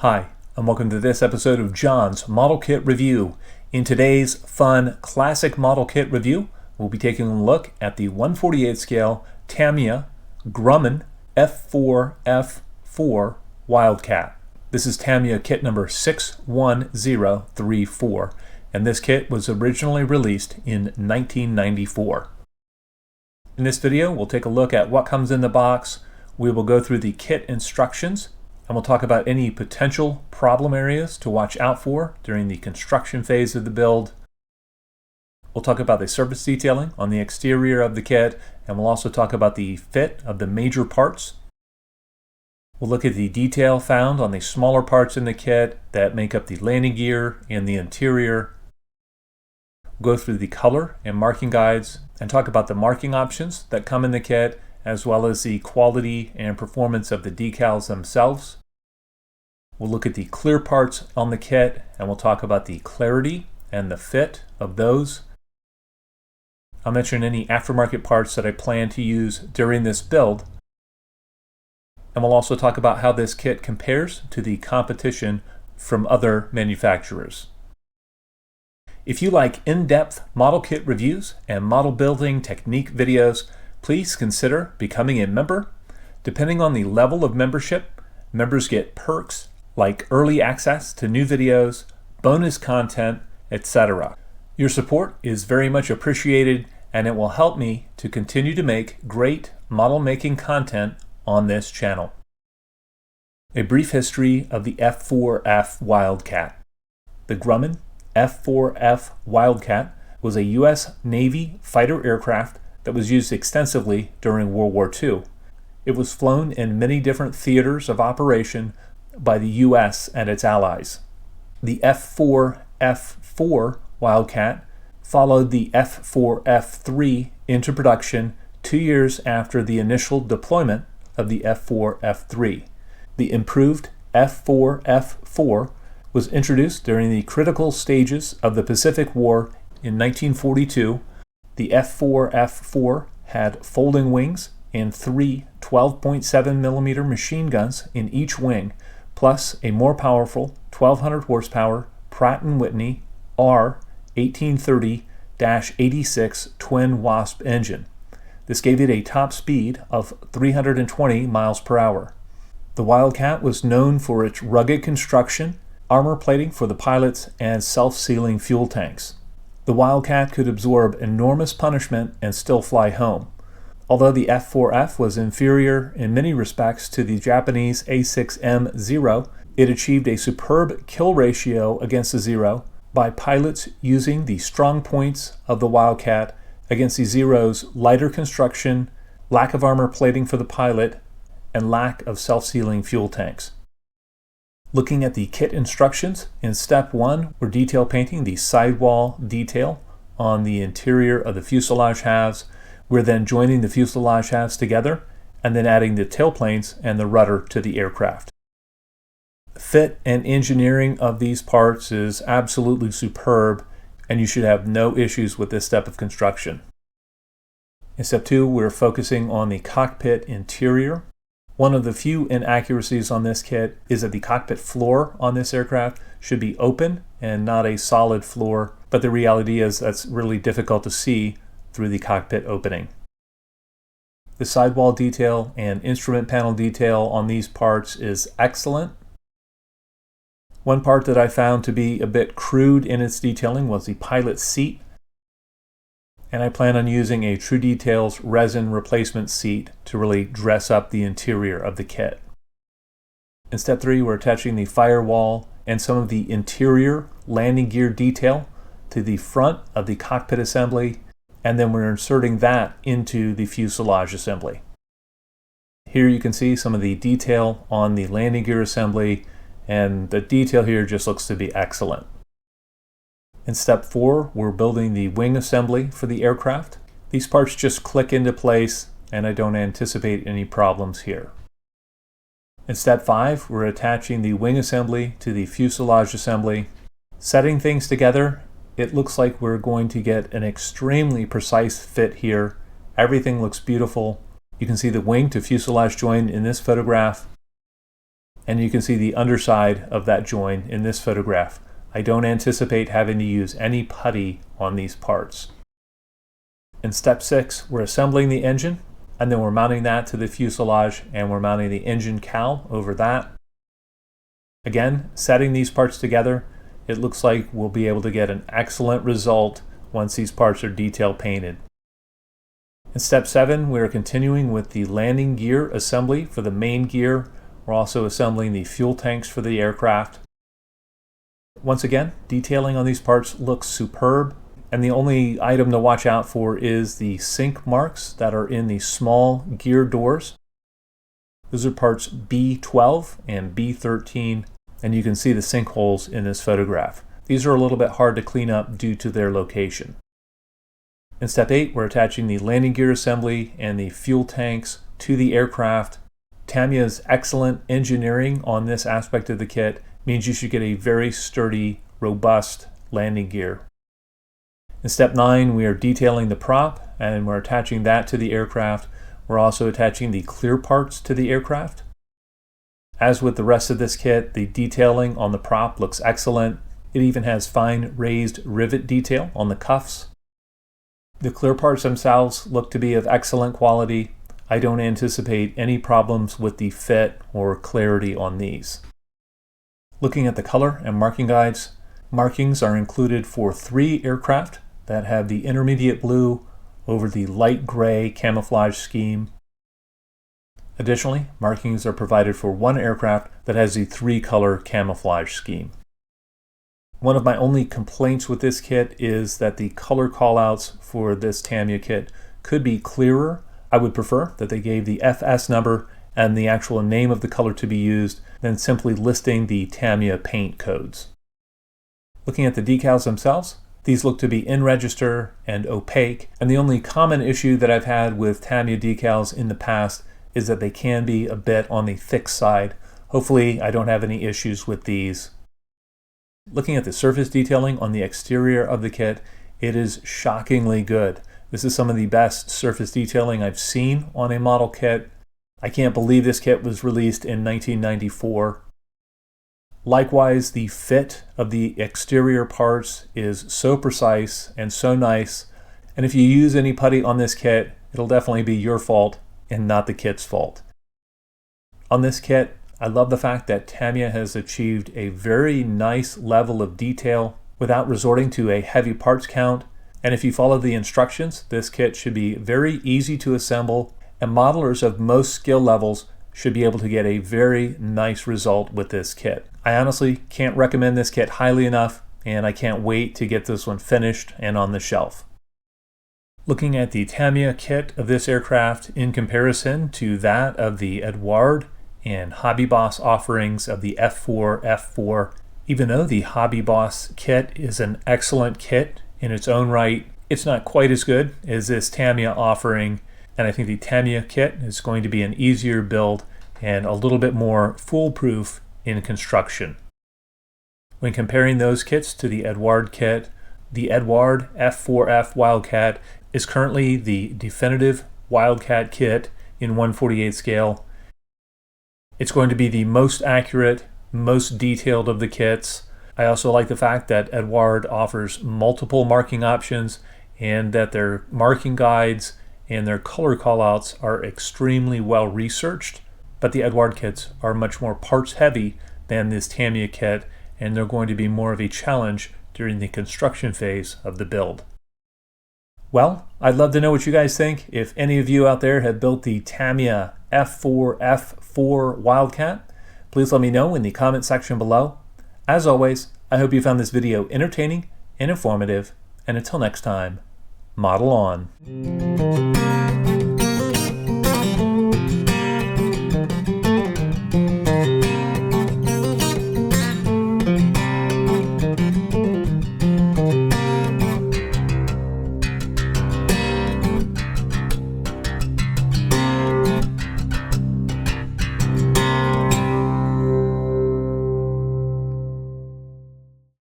Hi, and welcome to this episode of John's Model Kit Review. In today's fun classic model kit review, we'll be taking a look at the 1/48 scale Tamiya Grumman F4F-4 Wildcat. This is Tamiya kit number 61034, and this kit was originally released in 1994. In this video, we'll take a look at what comes in the box. We will go through the kit instructions, and we'll talk about any potential problem areas to watch out for during the construction phase of the build. We'll talk about the surface detailing on the exterior of the kit, and we'll also talk about the fit of the major parts. We'll look at the detail found on the smaller parts in the kit that make up the landing gear and the interior. We'll go through the color and marking guides and talk about the marking options that come in the kit, as well as the quality and performance of the decals themselves. We'll look at the clear parts on the kit, and we'll talk about the clarity and the fit of those. I'll mention any aftermarket parts that I plan to use during this build. And we'll also talk about how this kit compares to the competition from other manufacturers. If you like in-depth model kit reviews and model building technique videos, please consider becoming a member. Depending on the level of membership, members get perks like early access to new videos, bonus content, etc. Your support is very much appreciated, and it will help me to continue to make great model making content on this channel. A brief history of the F4F Wildcat. The Grumman F4F Wildcat was a U.S. Navy fighter aircraft that was used extensively during World War II. It was flown in many different theaters of operation by the U.S. and its allies. The F4F-4 Wildcat followed the F4F-3 into production 2 years after the initial deployment of the F4F-3. The improved F4F-4 was introduced during the critical stages of the Pacific War in 1942. The F4F-4 had folding wings and 3 12.7mm machine guns in each wing, plus a more powerful 1,200 horsepower Pratt & Whitney R1830-86 twin Wasp engine. This gave it a top speed of 320 miles per hour. The Wildcat was known for its rugged construction, armor plating for the pilots, and self-sealing fuel tanks. The Wildcat could absorb enormous punishment and still fly home. Although the F4F was inferior in many respects to the Japanese A6M-0, it achieved a superb kill ratio against the Zero by pilots using the strong points of the Wildcat against the Zero's lighter construction, lack of armor plating for the pilot, and lack of self-sealing fuel tanks. Looking at the kit instructions, in step 1, we're detail painting the sidewall detail on the interior of the fuselage halves. We're then joining the fuselage halves together and then adding the tailplanes and the rudder to the aircraft. Fit and engineering of these parts is absolutely superb, and you should have no issues with this step of construction. In step 2, we're focusing on the cockpit interior. One of the few inaccuracies on this kit is that the cockpit floor on this aircraft should be open and not a solid floor, but the reality is that's really difficult to see through the cockpit opening. The sidewall detail and instrument panel detail on these parts is excellent. One part that I found to be a bit crude in its detailing was the pilot seat, and I plan on using a True Details resin replacement seat to really dress up the interior of the kit. In step 3, we're attaching the firewall and some of the interior landing gear detail to the front of the cockpit assembly, and then we're inserting that into the fuselage assembly. Here you can see some of the detail on the landing gear assembly, and the detail here just looks to be excellent. In step 4, we're building the wing assembly for the aircraft. These parts just click into place, and I don't anticipate any problems here. In step 5, we're attaching the wing assembly to the fuselage assembly. Setting things together, it looks like we're going to get an extremely precise fit here. Everything looks beautiful. You can see the wing to fuselage join in this photograph. and you can see the underside of that join in this photograph. I don't anticipate having to use any putty on these parts. In step 6, we're assembling the engine, and then we're mounting that to the fuselage, and we're mounting the engine cowl over that. Again, setting these parts together, it looks like we'll be able to get an excellent result once these parts are detail painted. In step 7, we're continuing with the landing gear assembly for the main gear. We're also assembling the fuel tanks for the aircraft. Once again, detailing on these parts looks superb, and the only item to watch out for is the sink marks that are in the small gear doors. Those are parts B12 and B13, and you can see the sinkholes in this photograph. These are a little bit hard to clean up due to their location. In step 8, we're attaching the landing gear assembly and the fuel tanks to the aircraft. Tamiya's excellent engineering on this aspect of the kit means you should get a very sturdy, robust landing gear. In step 9, we are detailing the prop, and we're attaching that to the aircraft. We're also attaching the clear parts to the aircraft. As with the rest of this kit, the detailing on the prop looks excellent. It even has fine raised rivet detail on the cuffs. The clear parts themselves look to be of excellent quality. I don't anticipate any problems with the fit or clarity on these. Looking at the color and marking guides, markings are included for 3 aircraft that have the intermediate blue over the light gray camouflage scheme. Additionally, markings are provided for 1 aircraft that has the 3-color camouflage scheme. One of my only complaints with this kit is that the color callouts for this Tamiya kit could be clearer. I would prefer that they gave the FS number and the actual name of the color to be used than simply listing the Tamiya paint codes. Looking at the decals themselves, these look to be in register and opaque, and the only common issue that I've had with Tamiya decals in the past is that they can be a bit on the thick side. Hopefully I don't have any issues with these. Looking at the surface detailing on the exterior of the kit, it is shockingly good. This is some of the best surface detailing I've seen on a model kit. I can't believe this kit was released in 1994. Likewise, the fit of the exterior parts is so precise and so nice, and if you use any putty on this kit, it'll definitely be your fault and not the kit's fault. On this kit, I love the fact that Tamiya has achieved a very nice level of detail without resorting to a heavy parts count, and if you follow the instructions, this kit should be very easy to assemble, and modelers of most skill levels should be able to get a very nice result with this kit. I honestly can't recommend this kit highly enough, and I can't wait to get this one finished and on the shelf. Looking at the Tamiya kit of this aircraft in comparison to that of the Eduard and HobbyBoss offerings of the F4F-4, even though the HobbyBoss kit is an excellent kit in its own right, it's not quite as good as this Tamiya offering, and I think the Tamiya kit is going to be an easier build and a little bit more foolproof in construction. When comparing those kits to the Eduard kit, the Eduard F4F Wildcat is currently the definitive Wildcat kit in 1/48 scale. It's going to be the most accurate, most detailed of the kits. I also like the fact that Eduard offers multiple marking options and that their marking guides and their color callouts are extremely well researched, but the Eduard kits are much more parts heavy than this Tamiya kit, and they're going to be more of a challenge during the construction phase of the build. Well, I'd love to know what you guys think. If any of you out there have built the Tamiya F4F-4 Wildcat, please let me know in the comment section below. As always, I hope you found this video entertaining and informative, and until next time, model on.